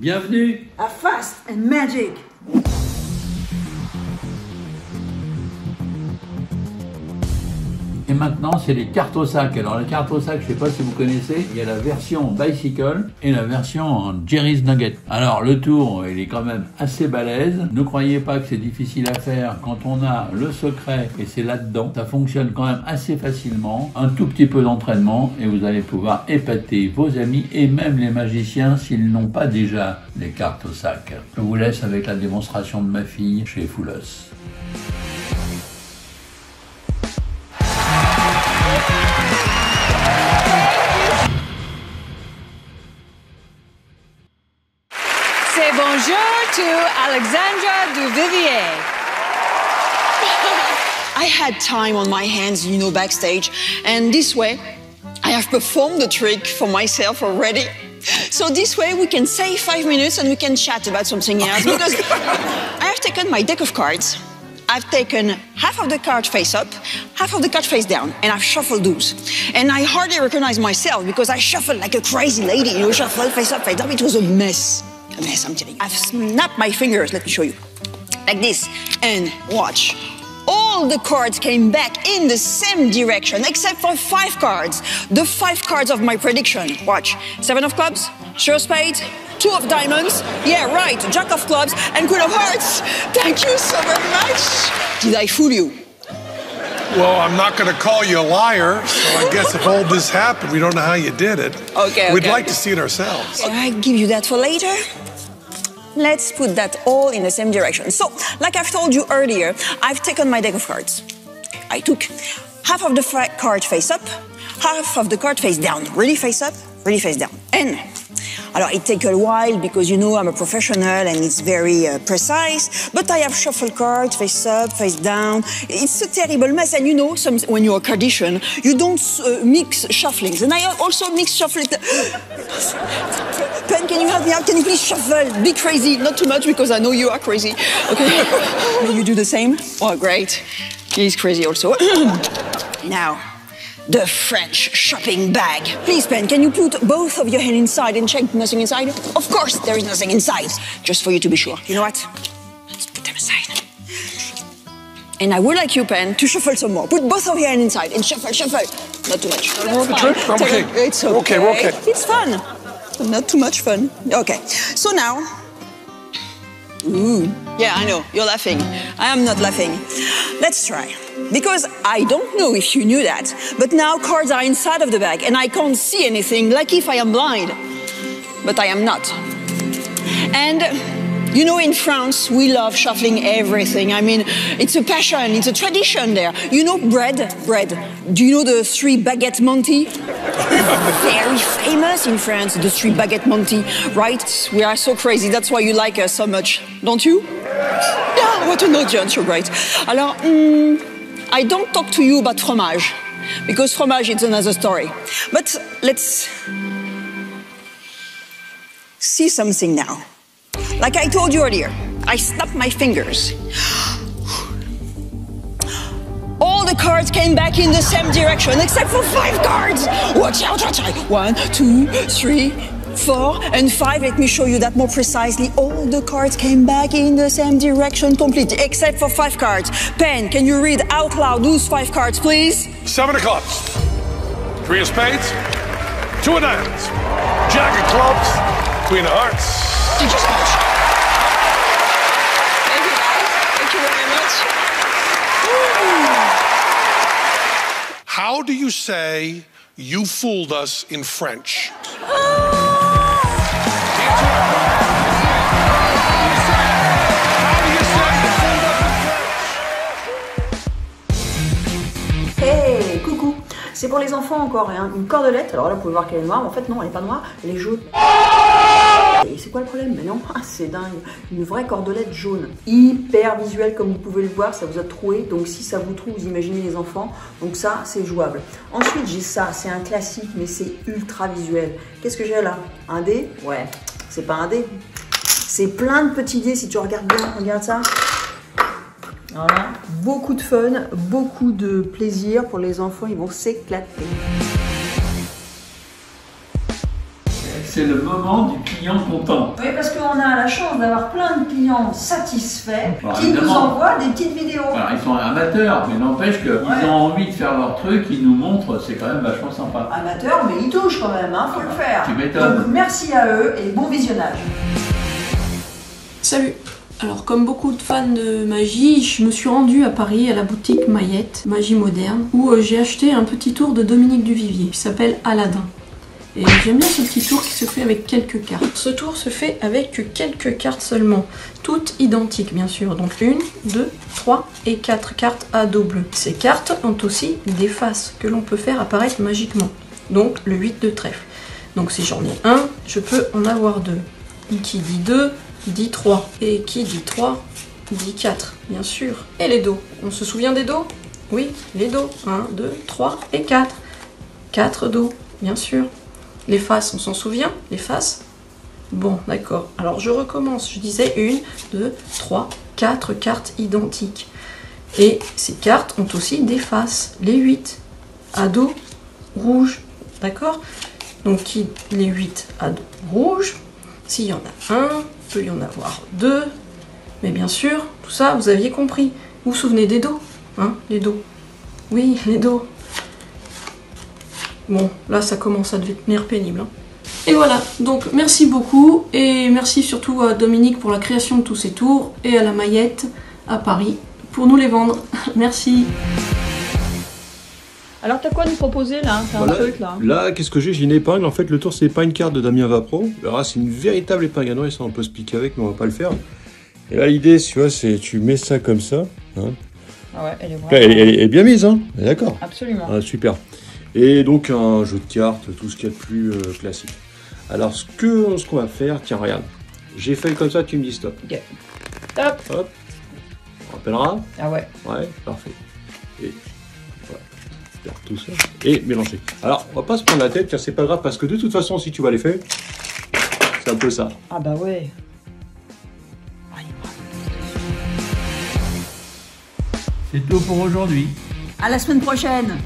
Bienvenue à Fast and Magic. Et maintenant, c'est les cartes au sac. Alors, les cartes au sac, je sais pas si vous connaissez, il y a la version Bicycle et la version en Jerry's Nugget. Alors, le tour, il est quand même assez balèze. Ne croyez pas que c'est difficile à faire quand on a le secret et c'est là-dedans. Ça fonctionne quand même assez facilement. Un tout petit peu d'entraînement et vous allez pouvoir épater vos amis et même les magiciens s'ils n'ont pas déjà les cartes au sac. Je vous laisse avec la démonstration de ma fille chez Foulos. C'est bonjour to Alexandra Duvivier. I had time on my hands, you know, backstage, and this way, I have performed the trick for myself already. So this way, we can save 5 minutes and we can chat about something else, because I have taken my deck of cards. I've taken half of the card face up, half of the card face down, and I've shuffled those. And I hardly recognize myself because I shuffled like a crazy lady, you know, shuffle face up, face down. It was a mess. A mess, I'm telling you. I've snapped my fingers, let me show you. Like this, and watch. All the cards came back in the same direction, except for 5 cards. The 5 cards of my prediction. Watch. 7 of clubs, sure spades, 2 of diamonds. Yeah, right, jack of clubs, and queen of hearts. Thank you so very much. Did I fool you? Well, I'm not going to call you a liar, so I guess if all this happened, we don't know how you did it. Okay, We'd like okay. to see it ourselves. I give you that for later. Let's put that all in the same direction. So, like I've told you earlier, I've taken my deck of cards. I took half of the card face up, half of the card face down. Really face up, really face down. And, alors, it takes a while because, you know, I'm a professional and it's very precise, but I have shuffled cards, face up, face down. It's a terrible mess. And you know, when you're a cardician, you don't mix shufflings. And I also mix shuffling. Pen, can you help me out? Can you please shuffle? Be crazy. Not too much because I know you are crazy. Okay? Will you do the same? Oh, great. He's crazy also. Now, the French shopping bag. Please, Pen, can you put both of your hands inside and check nothing inside? Of course, there is nothing inside. Just for you to be sure. You know what? Let's put them aside. And I would like you, Pen, to shuffle some more. Put both of your hands inside and shuffle, shuffle. Not too much. The trick? I'm okay. It's okay. Okay, we're okay. It's fun. Not too much fun. Okay. So now. Ooh. Yeah, I know. You're laughing. I am not laughing. Let's try. Because I don't know if you knew that, but now cards are inside of the bag and I can't see anything, like if I am blind. But I am not. And you know, in France, we love shuffling everything. I mean, it's a passion, it's a tradition there. You know bread? Do you know the 3 baguette Monty? Very famous in France, the 3 baguette Monty, right? We are so crazy, that's why you like us so much, don't you? Yeah, what an audience, you're great. Alors, I don't talk to you about fromage, because fromage is another story. But let's see something now. Like I told you earlier, I snapped my fingers. All the cards came back in the same direction, except for 5 cards. Watch out, watch out. 1, 2, 3, 4, and 5. Let me show you that more precisely. All the cards came back in the same direction completely, except for 5 cards. Pen, can you read out loud those 5 cards, please? 7 of clubs, 3 of spades, 2 of diamonds, jack of clubs, queen of hearts. Thank you so much. Thank you, guys. Thank you very much. How do you say you fooled us in French? Hey, coucou. C'est pour les enfants encore, hein. Une cordelette. Alors là, vous pouvez voir qu'elle est noire, mais en fait non, elle n'est pas noire, elle est jaune. Et c'est quoi le problème? Mais non, c'est dingue. Une vraie cordelette jaune. Hyper visuelle comme vous pouvez le voir, ça vous a troué. Donc si ça vous trouve, vous imaginez les enfants. Donc ça, c'est jouable. Ensuite, j'ai ça. C'est un classique, mais c'est ultra visuel. Qu'est-ce que j'ai là? Un dé? Ouais, c'est pas un dé. C'est plein de petits dés si tu regardes bien. Regarde ça. Voilà. Beaucoup de fun, beaucoup de plaisir pour les enfants. Ils vont s'éclater. C'est le moment du client content. Oui, parce que la chance d'avoir plein de clients satisfaits Alors, qui nous évidemment. envoient des petites vidéos. Alors, ils sont amateurs, mais n'empêche qu'ils Ouais. ont envie de faire leur truc, ils nous montrent, c'est quand même vachement sympa. Amateurs, mais ils touchent quand même, hein, faut le faire. Tu m'étonnes. Donc merci à eux et bon visionnage. Salut. Alors comme beaucoup de fans de magie, je me suis rendue à Paris à la boutique Maillette, Magie Moderne, où j'ai acheté un petit tour de Dominique Duvivier qui s'appelle Aladdin. Et j'aime bien ce petit tour qui se fait avec quelques cartes. Ce tour se fait avec quelques cartes seulement, toutes identiques bien sûr. Donc 1, 2, 3 et 4 cartes à dos bleu. Ces cartes ont aussi des faces que l'on peut faire apparaître magiquement. Donc le 8 de trèfle. Donc si j'en ai un, je peux en avoir 2. Qui dit 2 dit 3. Et qui dit 3 dit 4, bien sûr. Et les dos. On se souvient des dos? Oui, les dos. 1, 2, 3 et 4. 4 dos, bien sûr. Les faces, on s'en souvient? Les faces? Bon, d'accord. Alors je recommence. Je disais 1, 2, 3, 4 cartes identiques. Et ces cartes ont aussi des faces. Les 8 à dos rouge. D'accord? Donc les 8 à dos rouge. S'il y en a un, il peut y en avoir 2. Mais bien sûr, tout ça, vous aviez compris. Vous vous souvenez des dos? Hein, les dos. Oui, les dos. Bon, là, ça commence à devenir pénible. Hein. Et voilà, donc merci beaucoup. Et merci surtout à Dominique pour la création de tous ces tours. Et à la Maillette, à Paris, pour nous les vendre. Merci. Alors t'as quoi à nous proposer là? T'as Voilà. un truc là? Là, qu'est-ce que j'ai? J'ai une épingle. En fait, le tour, c'est pas une carte de Damien Vapro. Alors, c'est une véritable épingle à noix. Ça, on peut se piquer avec, mais on va pas le faire. Et là, l'idée, tu vois, c'est tu mets ça comme ça. Hein. Ah ouais, elle est Là, vraiment... elle est bien mise, hein. D'accord. Absolument. Ah, super. Et donc, un jeu de cartes, tout ce qu'il y a de plus classique. Alors, ce qu'on va faire, tiens, regarde. J'ai fait comme ça, tu me dis stop. Ok. Stop. Hop. On rappellera. Ah ouais. Ouais, parfait. Et voilà. Faire tout ça. Et mélanger. Alors, on va pas se prendre la tête, car c'est pas grave, parce que de toute façon, si tu vas les faire, c'est un peu ça. Ah bah ouais. C'est tout pour aujourd'hui. À la semaine prochaine.